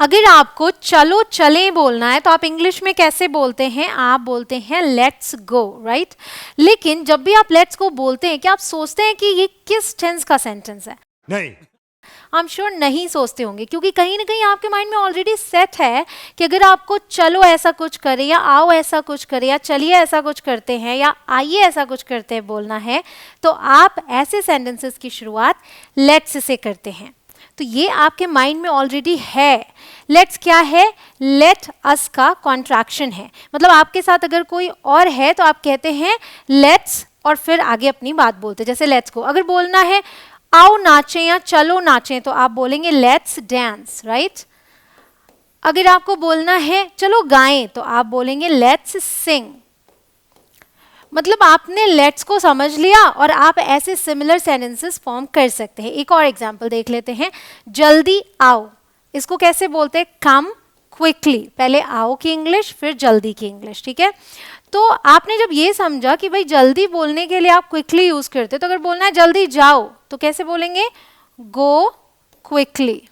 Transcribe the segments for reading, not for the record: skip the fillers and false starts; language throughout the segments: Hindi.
अगर आपको चलो चलें बोलना है तो आप इंग्लिश में कैसे बोलते हैं? आप बोलते हैं लेट्स गो, राइट? लेकिन जब भी आप लेट्स गो बोलते हैं, क्या आप सोचते हैं कि ये किस टेंस का सेंटेंस है? नहीं। आई एम श्योर नहीं सोचते होंगे, क्योंकि कहीं ना कहीं आपके माइंड में ऑलरेडी सेट है कि अगर आपको चलो ऐसा कुछ करें या आओ ऐसा कुछ करें या चलिए ऐसा कुछ करते हैं या आइए ऐसा कुछ करते हैं बोलना है, तो आप ऐसे सेंटेंसेस की शुरुआत लेट्स से करते हैं। तो ये आपके माइंड में ऑलरेडी है। लेट्स क्या है? लेट अस का कॉन्ट्रैक्शन है। मतलब आपके साथ अगर कोई और है तो आप कहते हैं लेट्स और फिर आगे अपनी बात बोलते हैं, जैसे लेट्स को। अगर बोलना है आओ नाचें या चलो नाचें तो आप बोलेंगे लेट्स डांस, राइट? अगर आपको बोलना है चलो गाएं तो आप बोलेंगे लेट्स सिंग। मतलब आपने लेट्स को समझ लिया और आप ऐसे सिमिलर सेंटेंसेस फॉर्म कर सकते हैं। एक और एग्जांपल देख लेते हैं। जल्दी आओ, इसको कैसे बोलते हैं? कम क्विकली। पहले आओ की इंग्लिश, फिर जल्दी की इंग्लिश, ठीक है? तो आपने जब ये समझा कि भाई जल्दी बोलने के लिए आप क्विकली यूज करते हो, तो अगर बोलना है जल्दी जाओ तो कैसे बोलेंगे? Go quickly.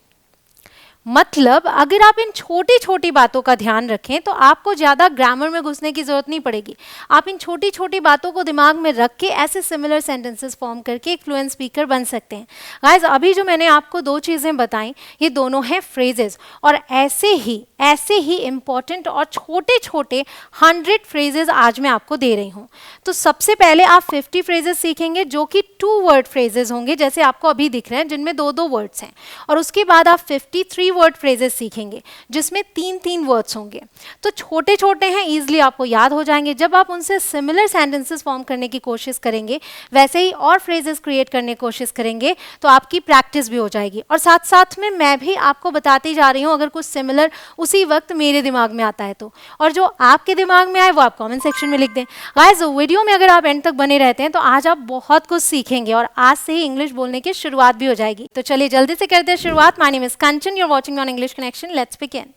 मतलब अगर आप इन छोटी छोटी बातों का ध्यान रखें तो आपको ज़्यादा ग्रामर में घुसने की ज़रूरत नहीं पड़ेगी। आप इन छोटी छोटी बातों को दिमाग में रख के ऐसे सिमिलर सेंटेंसेस फॉर्म करके एक फ्लुएंट स्पीकर बन सकते हैं। गाइस, अभी जो मैंने आपको दो चीज़ें बताई, ये दोनों हैं फ्रेजेस, और ऐसे ही इंपॉर्टेंट और छोटे छोटे 100 फ्रेजेस आज मैं आपको दे रही हूँ। तो सबसे पहले आप 50 फ्रेजेस सीखेंगे जो कि 2 वर्ड फ्रेजेस होंगे, जैसे आपको अभी दिख रहे हैं, जिनमें 2-2 वर्ड्स हैं। और उसके बाद आप 53 वर्ड फ्रेजेस सीखेंगे जिसमें 3-3 वर्ड्स होंगे। तो छोटे छोटे हैं, इजीली आपको याद हो जाएंगे। जब आप उनसे सिमिलर सेंटेंसेस फॉर्म करने की कोशिश करेंगे, वैसे ही और फ्रेजेस क्रिएट करने की कोशिश करेंगे, तो आपकी प्रैक्टिस भी हो जाएगी। और साथ साथ में मैं भी आपको बताती जा रही हूँ, अगर कुछ सिमिलर उसी वक्त मेरे दिमाग में आता है तो। और जो आपके दिमाग में आए वो आप कमेंट सेक्शन में लिख दें। गाइस, वीडियो में अगर आप एंड तक बने रहते हैं तो आज आप बहुत कुछ सीखेंगे और आज से ही इंग्लिश बोलने की शुरुआत भी हो जाएगी। तो चलिए जल्दी से करते हैं शुरुआत। My name is Kanchan, you are watching on English connection. Let's begin.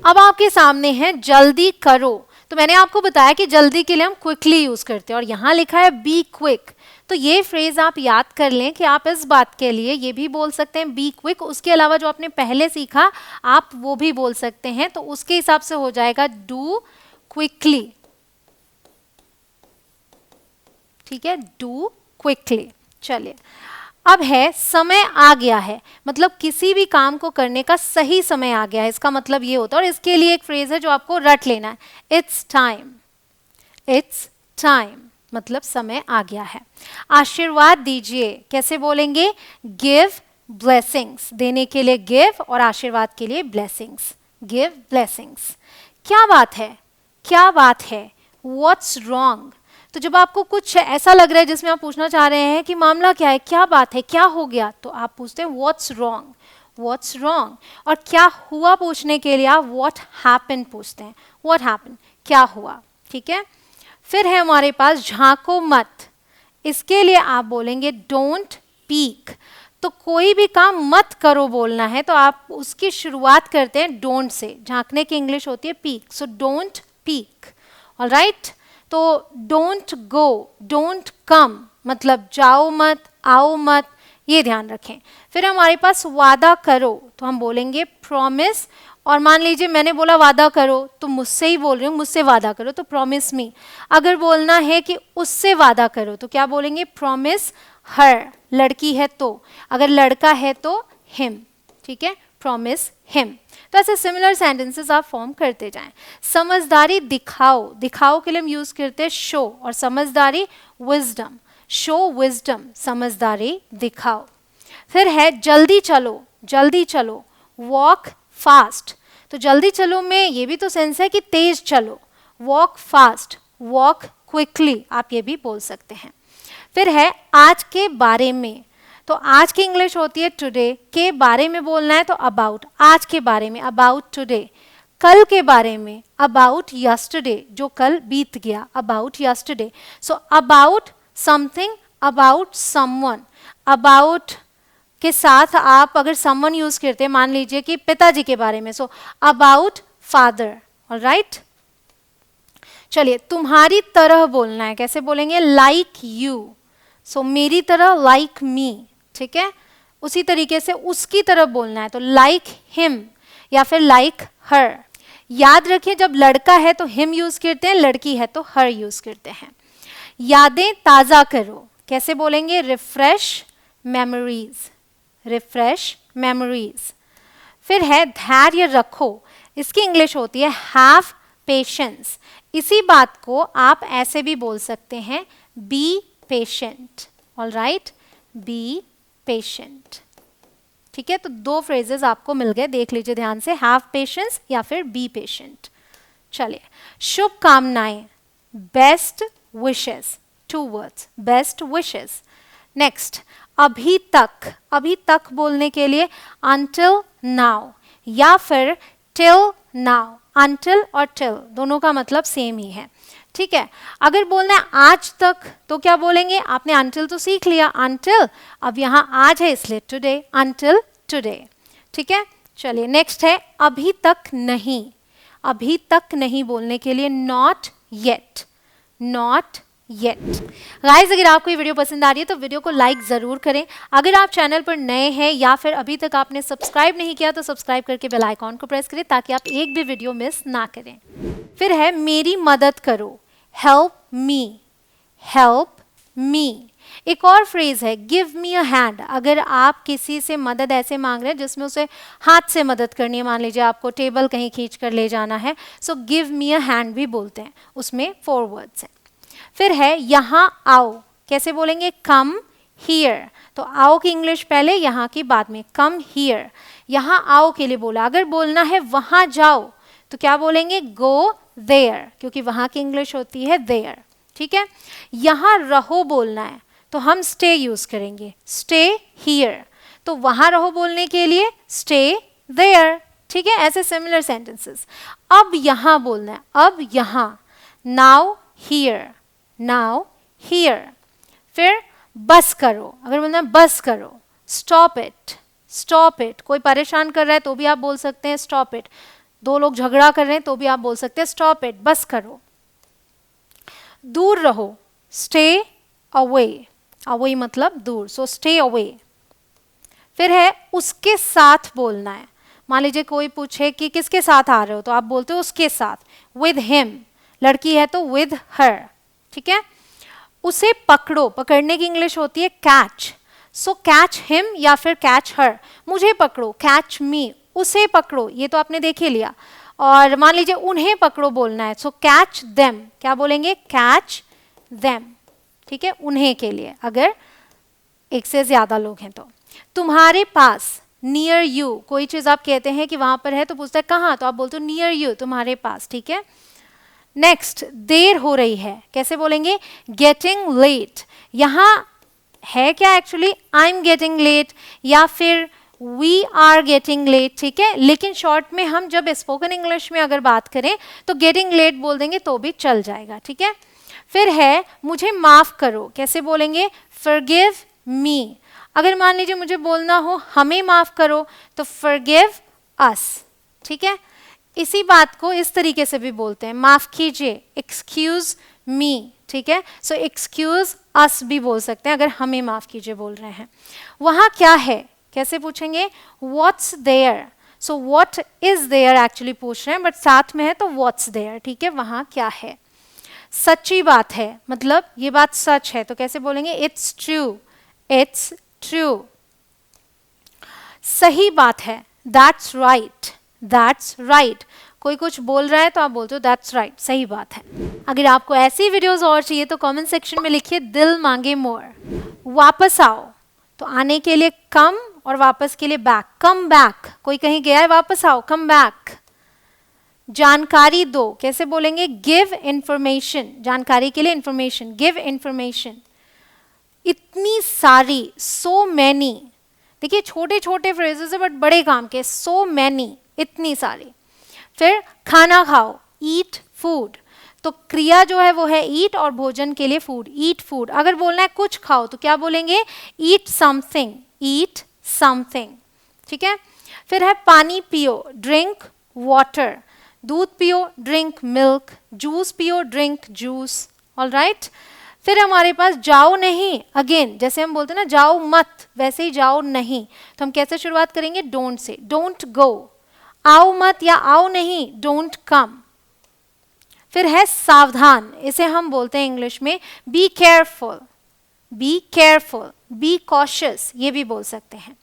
अब आपके सामने है जल्दी करो। तो मैंने आपको बताया कि जल्दी के लिए हम क्विकली यूज करते हैं, और यहाँ लिखा है बी क्विक। तो ये फ्रेज आप याद कर लें कि आप इस बात के लिए ये भी बोल सकते हैं बी क्विक। उसके अलावा जो आपने पहले सीखा आप वो भी बोल सकते हैं, तो उसके हिसाब से हो जाएगा डू क्विकली। ठीक है, डू क्विकली। चलिए, अब है समय आ गया है। मतलब किसी भी काम को करने का सही समय आ गया है, इसका मतलब ये होता है। और इसके लिए एक फ्रेज है जो आपको रट लेना है, इट्स टाइम। इट्स टाइम मतलब समय आ गया है। आशीर्वाद दीजिए, कैसे बोलेंगे? Give blessings. देने के लिए गिव और आशीर्वाद के लिए ब्लेसिंग्स। Give blessings. क्या बात है? क्या बात है? What's wrong? तो जब आपको कुछ ऐसा लग रहा है जिसमें आप पूछना चाह रहे हैं कि मामला क्या है, क्या बात है, क्या हो गया, तो आप पूछते हैं व्हाट्स रॉन्ग। What's wrong. और क्या हुआ पूछने के लिए आप व्हाट हैपेंड पूछते हैं। व्हाट हैपेंड, क्या हुआ। ठीक है, फिर है हमारे पास झांको मत। इसके लिए आप बोलेंगे डोंट पीक। तो कोई भी काम मत करो बोलना है तो आप उसकी शुरुआत करते हैं डोंट से। झांकने की इंग्लिश होती है peak, so don't peak. Alright, तो डोंट गो, डोंट कम, मतलब जाओ मत, आओ मत, ये ध्यान रखें। फिर हमारे पास वादा करो, तो हम बोलेंगे प्रॉमिस। और मान लीजिए मैंने बोला वादा करो, तो मुझसे ही बोल रही हूँ, मुझसे वादा करो, तो प्रॉमिस मी। अगर बोलना है कि उससे वादा करो तो क्या बोलेंगे? प्रॉमिस हर। लड़की है तो, अगर लड़का है तो हिम। ठीक है, प्रॉमिस हिम। तो ऐसे सिमिलर सेंटेंसेस आप फॉर्म करते जाएं। समझदारी दिखाओ। दिखाओ के लिए हम यूज करते हैं शो, और समझदारी विजडम। शो विजडम, समझदारी दिखाओ। फिर है जल्दी चलो। जल्दी चलो, वॉक फास्ट। तो जल्दी चलो में ये भी तो सेंस है कि तेज चलो। वॉक फास्ट, वॉक क्विकली, आप ये भी बोल सकते हैं। फिर है आज के बारे में। तो आज की इंग्लिश होती है टुडे। के बारे में बोलना है तो अबाउट। आज के बारे में, अबाउट टुडे। कल के बारे में, अबाउट यस्टरडे, जो कल बीत गया, about yesterday. So about something, about someone. About के साथ आप अगर समवन यूज करते हैं, मान लीजिए कि पिताजी के बारे में, सो अबाउट फादर। ऑलराइट, चलिए तुम्हारी तरह बोलना है, कैसे बोलेंगे? Like you. सो मेरी तरह, लाइक मी। ठीक है, उसी तरीके से उसकी तरफ बोलना है तो लाइक हिम या फिर लाइक हर। याद रखिए जब लड़का है तो हिम यूज करते हैं, लड़की है तो हर यूज करते हैं। यादें ताजा करो, कैसे बोलेंगे? Refresh memories, refresh memories. फिर है धैर्य रखो, इसकी इंग्लिश होती है हैव पेशेंस। इसी बात को आप ऐसे भी बोल सकते हैं be patient, alright, be patient. ठीक है, तो दो फ्रेजेस आपको मिल गए, देख लीजिए ध्यान से, हैव पेशेंस या फिर बी पेशेंट। चलिए, शुभकामनाएं, best wishes, 2 words, best wishes. Next, अभी तक, अभी तक बोलने के लिए until now या फिर till now। until और till दोनों का मतलब सेम ही है। ठीक है, अगर बोलना है आज तक तो क्या बोलेंगे? आपने until तो सीख लिया, until, अब यहाँ आज है इसलिए today, until today। ठीक है, चलिए नेक्स्ट है अभी तक नहीं। अभी तक नहीं बोलने के लिए not yet, not yet। Guys, अगर आपको ये वीडियो पसंद आ रही है तो वीडियो को लाइक ज़रूर करें। अगर आप चैनल पर नए हैं या फिर अभी तक आपने सब्सक्राइब नहीं किया तो सब्सक्राइब करके बेल आइकॉन को प्रेस करें ताकि आप एक भी वीडियो मिस ना करें। फिर है मेरी मदद करो, हेल्प मी, हेल्प मी। एक और फ्रेज है गिव मी अ हैंड। अगर आप किसी से मदद ऐसे मांग रहे हैं जिसमें उसे हाथ से मदद करनी है, मान लीजिए आपको टेबल कहीं खींच कर ले जाना है, so give me a hand भी बोलते हैं, उसमें 4 वर्ड्स हैं। फिर है यहाँ आओ, कैसे बोलेंगे? Come here. तो आओ की इंग्लिश पहले, यहाँ की बाद में, कम हियर। यहाँ आओ के लिए बोला। अगर बोलना है वहाँ जाओ तो क्या बोलेंगे? गो देयर, क्योंकि वहाँ की इंग्लिश होती है देयर। ठीक है, यहाँ रहो बोलना है तो हम स्टे यूज करेंगे, स्टे हियर। तो वहाँ रहो बोलने के लिए स्टे देयर। ठीक है, ऐसे सिमिलर सेंटेंसेस। अब यहाँ बोलना है, अब यहाँ, नाउ हियर, नाउ हियर। फिर बस करो, अगर बोलना है बस करो, स्टॉप इट, स्टॉप इट। कोई परेशान कर रहा है तो भी आप बोल सकते हैं स्टॉप इट। 2 लोग झगड़ा कर रहे हैं तो भी आप बोल सकते हैं स्टॉप इट, बस करो। दूर रहो, स्टे अवे, अवे मतलब दूर, सो स्टे अवे। फिर है उसके साथ बोलना है। मान लीजिए कोई पूछे कि किसके साथ आ रहे हो तो आप बोलते हो उसके साथ, विद हिम। लड़की है तो विद हर। ठीक है, उसे पकड़ो, पकड़ने की इंग्लिश होती है कैच। सो कैच हिम या फिर कैच हर। मुझे पकड़ो, कैच मी, उसे पकड़ो, ये तो आपने देख ही लिया। और मान लीजिए उन्हें पकड़ो बोलना है, सो कैच देम, क्या बोलेंगे? Catch them. ठीक है, उन्हें के लिए, अगर एक से ज्यादा लोग हैं तो। तुम्हारे पास, नियर यू, कोई चीज आप कहते हैं कि वहां पर है तो पूछता है कहाँ, तो आप बोलते हो नियर यू, तुम्हारे पास। ठीक है, नेक्स्ट, देर हो रही है, कैसे बोलेंगे? Getting late. यहाँ है क्या actually? I am getting late या फिर वी आर गेटिंग लेट। ठीक है, लेकिन शॉर्ट में हम जब स्पोकन इंग्लिश में अगर बात करें तो गेटिंग लेट बोल देंगे तो भी चल जाएगा। ठीक है, फिर है मुझे माफ करो, कैसे बोलेंगे? Forgive me. अगर मान लीजिए मुझे बोलना हो हमें माफ करो तो फॉरगिव अस। ठीक है, इसी बात को इस तरीके से भी बोलते हैं, माफ कीजिए, एक्सक्यूज मी। ठीक है, सो एक्सक्यूज अस भी बोल सकते हैं अगर हमें माफ कीजिए बोल रहे हैं। वहाँ क्या है, कैसे पूछेंगे? What's there. So what is there actually पूछ रहे हैं, बट साथ में है तो व्हाट्स देयर। ठीक है, वहाँ क्या है? सच्ची बात है, मतलब ये बात सच है, तो कैसे बोलेंगे? It's true, it's true. सही बात है, दैट्स राइट, दैट्स राइट। कोई कुछ बोल रहा है तो आप बोलते हो दैट्स राइट, सही बात है। अगर आपको ऐसी वीडियोस और चाहिए तो कमेंट सेक्शन में लिखिए दिल मांगे मोर। वापस आओ, तो आने के लिए कम और वापस के लिए बैक, कम बैक। कोई कहीं गया है, वापस आओ, कम बैक। जानकारी दो, कैसे बोलेंगे? गिव इंफॉर्मेशन, जानकारी के लिए इंफॉर्मेशन, गिव इंफॉर्मेशन। इतनी सारी, सो मैनी। देखिए छोटे छोटे फ्रेजेस है बट बड़े काम के, सो मैनी, इतनी सारी। फिर खाना खाओ, ईट फूड। तो क्रिया जो है वो है ईट और भोजन के लिए फूड, ईट फूड। अगर बोलना है कुछ खाओ तो क्या बोलेंगे? Eat something, eat something. ठीक है, फिर है पानी पियो, ड्रिंक वाटर। दूध पियो, ड्रिंक मिल्क। जूस पियो, ड्रिंक जूस। ऑलराइट, फिर हमारे पास जाओ नहीं, अगेन जैसे हम बोलते हैं ना जाओ मत, वैसे ही जाओ नहीं, तो हम कैसे शुरुआत करेंगे, डोंट से, डोंट गो। आओ मत या आओ नहीं, डोंट कम। फिर है सावधान, इसे हम बोलते हैं इंग्लिश में be careful, be careful, be cautious, ये भी बोल सकते हैं।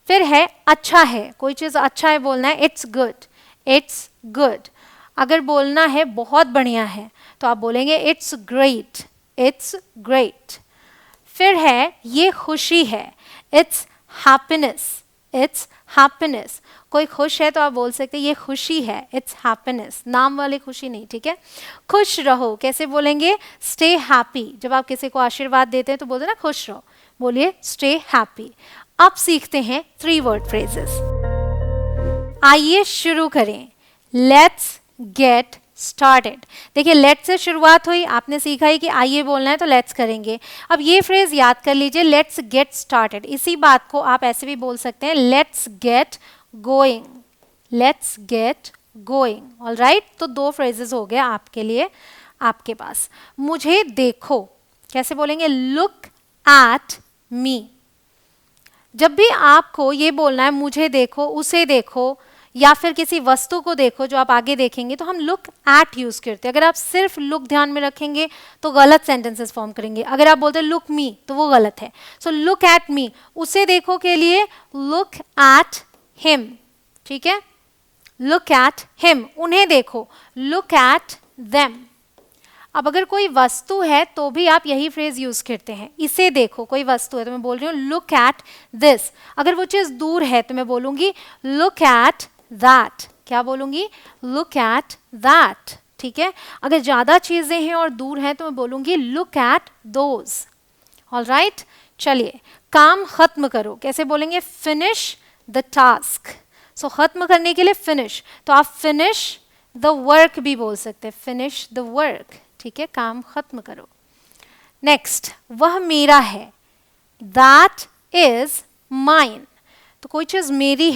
फिर है अच्छा है, कोई चीज़ अच्छा है बोलना है, इट्स गुड, इट्स गुड। अगर बोलना है बहुत बढ़िया है तो आप बोलेंगे इट्स ग्रेट, इट्स ग्रेट। फिर है ये खुशी है, इट्स हैप्पीनेस, इट्स हैप्पीनेस। कोई खुश है तो आप बोल सकते हैं ये खुशी है, इट्स हैप्पीनेस, नाम वाली खुशी नहीं, ठीक है। खुश रहो कैसे बोलेंगे, स्टे हैप्पी। जब आप किसी को आशीर्वाद देते हैं तो बोलते हैं ना खुश रहो, बोलिए स्टे हैप्पी। अब सीखते हैं 3 वर्ड फ्रेजेस। आइए शुरू करें, लेट्स गेट स्टार्टेड। देखिए लेट्स से शुरुआत हुई, आपने सीखा है कि आइए बोलना है तो लेट्स करेंगे। अब ये फ्रेज याद कर लीजिए, लेट्स गेट स्टार्टेड। इसी बात को आप ऐसे भी बोल सकते हैं, let's get going, let's get going. Alright, तो 2 फ्रेजेस हो गए आपके लिए, आपके पास। मुझे देखो कैसे बोलेंगे, लुक एट मी। जब भी आपको ये बोलना है मुझे देखो, उसे देखो या फिर किसी वस्तु को देखो जो आप आगे देखेंगे, तो हम लुक एट यूज करते हैं। अगर आप सिर्फ लुक ध्यान में रखेंगे तो गलत सेंटेंसेस फॉर्म करेंगे। अगर आप बोलते हैं लुक मी तो वो गलत है। सो लुक एट मी, उसे देखो के लिए लुक एट हिम, ठीक है, लुक एट हिम। उन्हें देखो, लुक एट देम। अब अगर कोई वस्तु है तो भी आप यही फ्रेज यूज करते हैं, इसे देखो, कोई वस्तु है तो मैं बोल रही हूँ लुक एट दिस। अगर वो चीज दूर है तो मैं बोलूंगी लुक एट दैट। क्या बोलूंगी, लुक एट दैट, ठीक है। अगर ज्यादा चीजें हैं और दूर हैं तो मैं बोलूंगी लुक एट दोज। ऑलराइट, चलिए काम खत्म करो कैसे बोलेंगे, फिनिश द टास्क। सो खत्म करने के लिए फिनिश, तो आप फिनिश द वर्क भी बोल सकते हैं, फिनिश द वर्क, ठीक है, काम खत्म करो। नेक्स्ट, वह मेरा है, दैट इज माइन। तो कोई चीज मेरी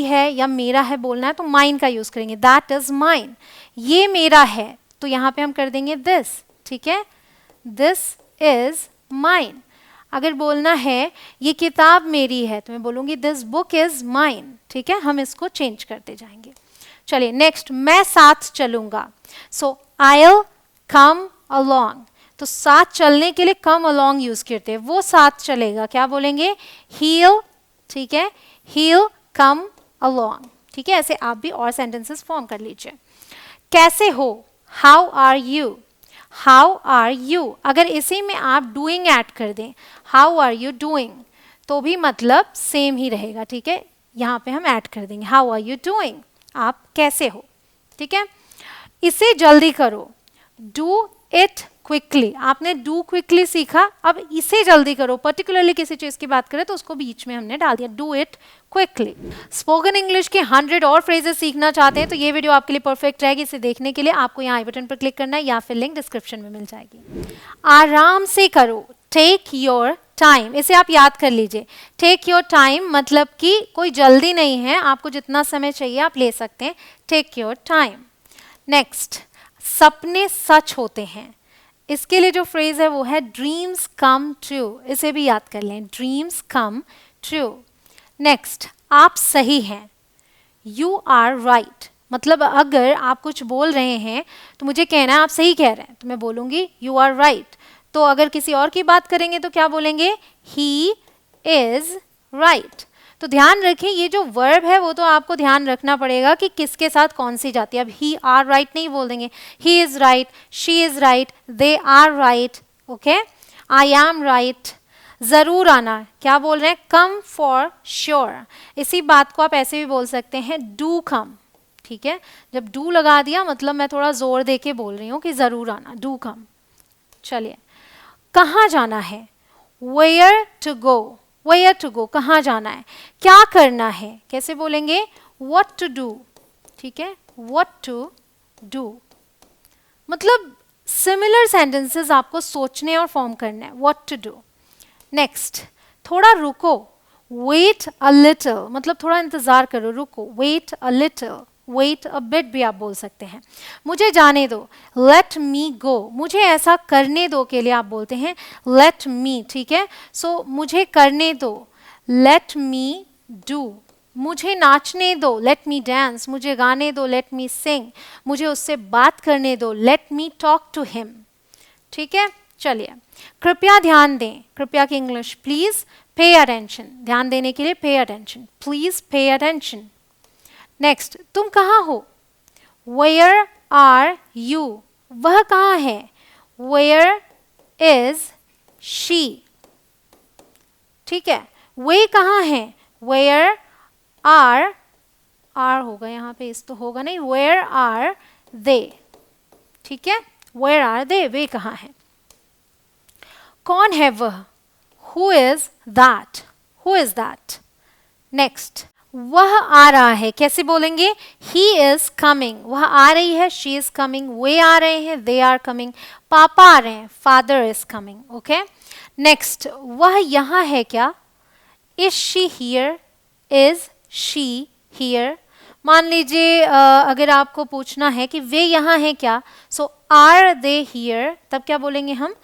है या मेरा है बोलना है तो माइन का यूज करेंगे, दैट इज माइन। ये मेरा है तो यहां पे हम कर देंगे दिस, ठीक है, दिस इज माइन। अगर बोलना है ये किताब मेरी है तो मैं बोलूंगी दिस बुक इज माइन, ठीक है। हम इसको चेंज करते जाएंगे। चलिए नेक्स्ट, मैं साथ चलूंगा। सो I'll come along। तो साथ चलने के लिए come along यूज करते हैं, वो साथ चलेगा, क्या बोलेंगे, he'll, ठीक है, he'll come along, ठीक है। ऐसे आप भी और सेंटेंसेस फॉर्म कर लीजिए। कैसे हो, how are you, how are you। अगर इसी में आप doing ऐड कर दें, how are you doing, तो भी मतलब सेम ही रहेगा, ठीक है। यहाँ पे हम ऐड कर देंगे how are you doing, आप कैसे हो, ठीक है। इसे जल्दी करो, डू इट क्विकली। आपने डू क्विकली सीखा, अब इसे जल्दी करो, पर्टिकुलरली किसी चीज की बात करें तो उसको बीच में हमने डाल दिया, do it quickly. Spoken English के 100 और फ्रेजेस सीखना चाहते हैं तो ये वीडियो आपके लिए परफेक्ट रहेगी। इसे देखने के लिए आपको यहाँ आई बटन पर क्लिक करना है या फिर लिंक डिस्क्रिप्शन में मिल जाएगी। आराम से करो, टेक योर टाइम। इसे आप याद कर लीजिए, टेक योर टाइम मतलब कि कोई जल्दी नहीं है, आपको जितना समय चाहिए आप ले सकते हैं, टेक योर टाइम। नेक्स्ट, सपने सच होते हैं। इसके लिए जो फ्रेज है वो है ड्रीम्स कम ट्रू। इसे भी याद कर लें, ड्रीम्स कम ट्रू। नेक्स्ट, आप सही हैं, यू आर राइट। मतलब अगर आप कुछ बोल रहे हैं तो मुझे कहना है आप सही कह रहे हैं, तो मैं बोलूंगी यू आर राइट। तो अगर किसी और की बात करेंगे तो क्या बोलेंगे, ही इज राइट। तो ध्यान रखें, ये जो वर्ब है वो तो आपको ध्यान रखना पड़ेगा कि किसके साथ कौन सी जाती है। अब ही आर राइट नहीं बोल देंगे, he is right, she is right, they are right, okay, I am right. जरूर आना, क्या बोल रहे हैं, कम फॉर श्योर। इसी बात को आप ऐसे भी बोल सकते हैं, डू कम, ठीक है। जब डू लगा दिया मतलब मैं थोड़ा जोर दे के बोल रही हूँ कि जरूर आना, डू कम। चलिए, कहाँ जाना है, where to go, where to go, कहाँ जाना है। क्या करना है, कैसे बोलेंगे, व्हाट टू डू, ठीक है, व्हाट टू डू। मतलब सिमिलर सेंटेंसेस आपको सोचने और फॉर्म करना है, व्हाट टू डू। नेक्स्ट, थोड़ा रुको, वेट अ लिटिल, मतलब थोड़ा इंतजार करो, रुको, wait a little, wait a bit भी आप बोल सकते हैं। मुझे जाने दो, let me go, मुझे ऐसा करने दो के लिए आप बोलते हैं let me, ठीक है। सो मुझे करने दो, let me do, मुझे नाचने दो, let me dance, मुझे गाने दो, let me sing, मुझे उससे बात करने दो, let me talk to him, ठीक है। चलिए, कृपया ध्यान दें, कृपया की इंग्लिश प्लीज पे अटेंशन, ध्यान देने के लिए pay attention, please pay attention. Next, तुम कहाँ हो, वेयर आर यू, वह कहाँ है, वेयर इज शी, ठीक है। वे कहाँ है, वेयर आर, आर होगा यहाँ पे, इस तो होगा नहीं, वेयर आर दे, ठीक है, वेयर आर दे, वे कहाँ है। कौन है वह, who is that, who is that. Next, वह आ रहा है, कैसे बोलेंगे, ही इज कमिंग, वह आ रही है, शी इज कमिंग, वे आ रहे हैं, दे आर कमिंग, पापा आ रहे हैं, father is coming, okay. Next, वह यहाँ है क्या, is she here, is she here. मान लीजिए अगर आपको पूछना है कि वे यहाँ हैं क्या, सो आर दे हियर, तब क्या बोलेंगे हम,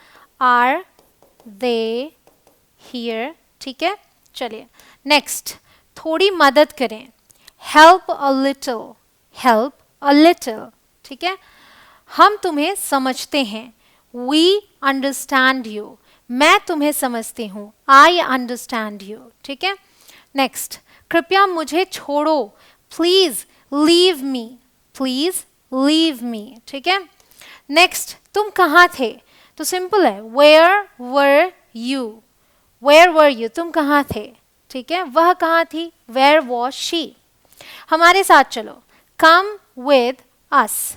आर दे हियर, ठीक है। चलिए, नेक्स्ट, थोड़ी मदद करें, help a little, help a little, ठीक है। हम तुम्हें समझते हैं, वी अंडरस्टैंड यू, मैं तुम्हें समझती हूँ, आई अंडरस्टैंड यू, ठीक है। नेक्स्ट, कृपया मुझे छोड़ो, please leave me, please leave me, ठीक है। नेक्स्ट, तुम कहाँ थे, तो सिंपल है, where were you, where were you, तुम कहाँ थे, ठीक है। वह कहाँ थी, वेयर वॉज शी। हमारे साथ चलो, कम विद अस,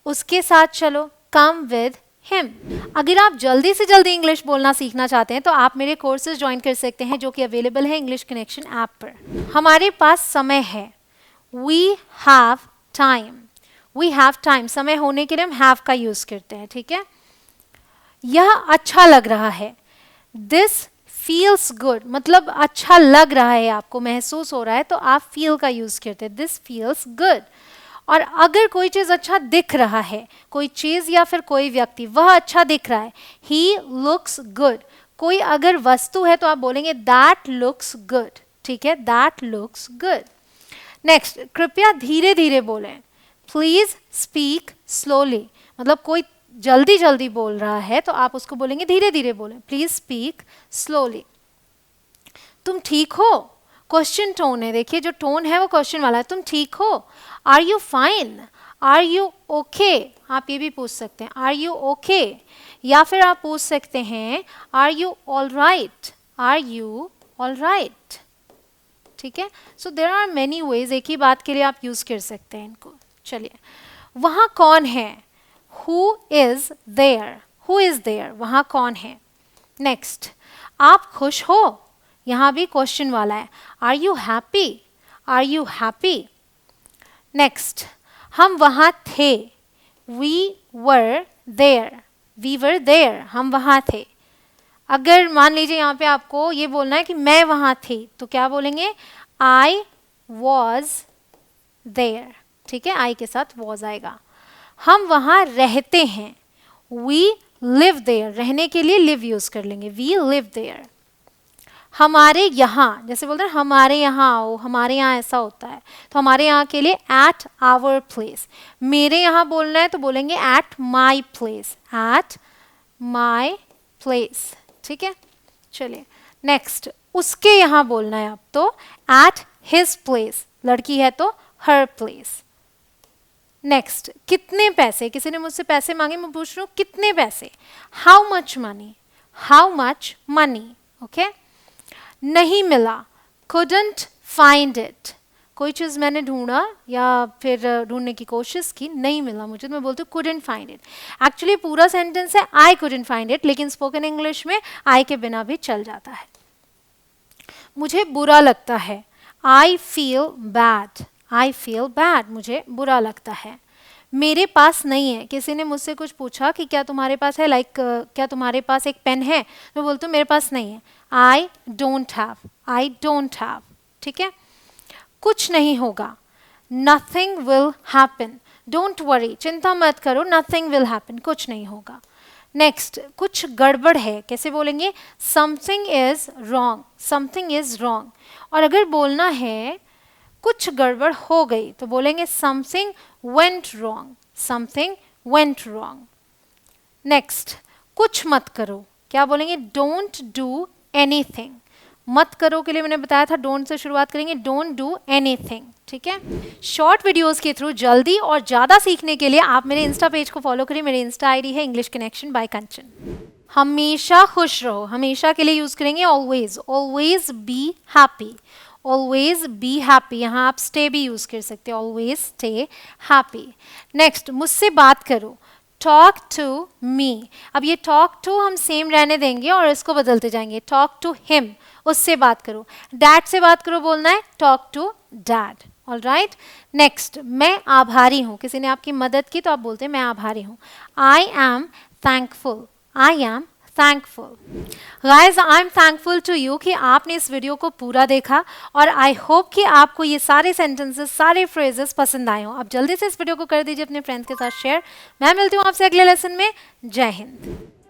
उसके साथ चलो, कम विद हिम। अगर आप जल्दी से जल्दी इंग्लिश बोलना सीखना चाहते हैं तो आप मेरे कोर्सेज ज्वाइन कर सकते हैं जो कि अवेलेबल है इंग्लिश कनेक्शन ऐप पर। हमारे पास समय है, we have time, we have time, समय होने के लिए हम हैव का यूज करते हैं, ठीक है। यह अच्छा लग रहा है, दिस फील्स गुड, मतलब अच्छा लग रहा है, आपको महसूस हो रहा है, तो आप फील का यूज करते हैं, दिस फील्स गुड। और अगर कोई चीज अच्छा दिख रहा है, कोई चीज या फिर कोई व्यक्ति, वह अच्छा दिख रहा है, ही लुक्स गुड। कोई अगर वस्तु है तो आप बोलेंगे दैट लुक्स गुड, ठीक है, दैट लुक्स गुड। नेक्स्ट, कृपया धीरे धीरे बोलें, प्लीज स्पीक स्लोली, मतलब कोई जल्दी जल्दी बोल रहा है तो आप उसको बोलेंगे धीरे धीरे बोलें, प्लीज स्पीक स्लोली। तुम ठीक हो, क्वेश्चन टोन है, देखिए जो टोन है वो क्वेश्चन वाला है, तुम ठीक हो, are you fine, are you okay, आप ये भी पूछ सकते हैं, आर यू ओके, या फिर आप पूछ सकते हैं are you all right, are you all right, ठीक है। So there are many ways, एक ही बात के लिए आप यूज कर सकते हैं इनको। चलिए, वहाँ कौन है, who is there, who is there, वहाँ कौन है। नेक्स्ट, आप खुश हो, यहाँ भी क्वेश्चन वाला है, are you happy, are you happy. Next, हम वहाँ थे, we were there, we were there, हम वहाँ थे। अगर मान लीजिए यहाँ पे आपको ये बोलना है कि मैं वहाँ थी, तो क्या बोलेंगे, आई वॉज देयर, ठीक है, आई के साथ वॉज आएगा। हम वहाँ रहते हैं, वी लिव देयर, रहने के लिए लिव यूज कर लेंगे, वी लिव देयर। हमारे यहाँ, जैसे बोलते हैं हमारे यहाँ आओ, हमारे यहाँ ऐसा होता है, तो हमारे यहाँ के लिए एट आवर प्लेस। मेरे यहाँ बोलना है तो बोलेंगे at my place, at my place, ठीक है। चलिए, नेक्स्ट, उसके यहाँ बोलना है अब तो एट हिज प्लेस, लड़की है तो हर प्लेस। नेक्स्ट, कितने पैसे, किसी ने मुझसे पैसे मांगे, मैं पूछ रही हूँ कितने पैसे, how much money, how much money, okay. नहीं मिला, couldn't find it, कोई चीज़ मैंने ढूंढा या फिर ढूंढने की कोशिश की, नहीं मिला मुझे, तो मैं बोलती हूँ couldn't find it। एक्चुअली पूरा सेंटेंस है I couldn't find it, लेकिन स्पोकन इंग्लिश में I के बिना भी चल जाता है। मुझे बुरा लगता है, I feel bad, I feel bad, मुझे बुरा लगता है। मेरे पास नहीं है, किसी ने मुझसे कुछ पूछा कि क्या तुम्हारे पास है, लाइक क्या तुम्हारे पास एक पेन है, मैं बोलती हूँ मेरे पास नहीं है, I don't have, I don't have, ठीक है। कुछ नहीं होगा, nothing will happen, don't worry, चिंता मत करो, नथिंग विल हैपन, कुछ नहीं होगा। नेक्स्ट, कुछ गड़बड़ है, कैसे बोलेंगे? Something is wrong, something is wrong. और अगर बोलना है कुछ गड़बड़ हो गई तो बोलेंगे something went wrong, something went wrong. Next, कुछ मत करो, क्या बोलेंगे? Don't do anything. मत करो के लिए मैंने बताया था डोंट से शुरुआत करेंगे, डोंट डू एनीथिंग, ठीक है। शॉर्ट वीडियोस के थ्रू जल्दी और ज़्यादा सीखने के लिए आप मेरे इंस्टा पेज को फॉलो करिए। मेरी इंस्टा आईडी है इंग्लिश कनेक्शन बाय कंचन। हमेशा खुश रहो, हमेशा के लिए यूज करेंगे always, always be happy, always be happy. यहाँ आप स्टे भी यूज कर सकते हो, ऑलवेज स्टे हैप्पी। नेक्स्ट, मुझसे बात करो, टॉक टू मी। अब ये टॉक टू हम सेम रहने देंगे और इसको बदलते जाएंगे, टॉक टू हिम, उससे बात करो। डैड से बात करो बोलना है, talk to dad, alright. Next, मैं आभारी हूँ, किसी ने आपकी मदद की तो आप बोलते हैं मैं आभारी हूँ, I am thankful, I am thankful. Guys, I am thankful to you कि आपने इस वीडियो को पूरा देखा और आई होप कि आपको ये सारे सेंटेंसेस, सारे फ्रेजेस पसंद आए हों। आप जल्दी से इस वीडियो को कर दीजिए अपने फ्रेंड्स के साथ शेयर। मैं मिलती हूँ आपसे अगले लेसन में। जय हिंद।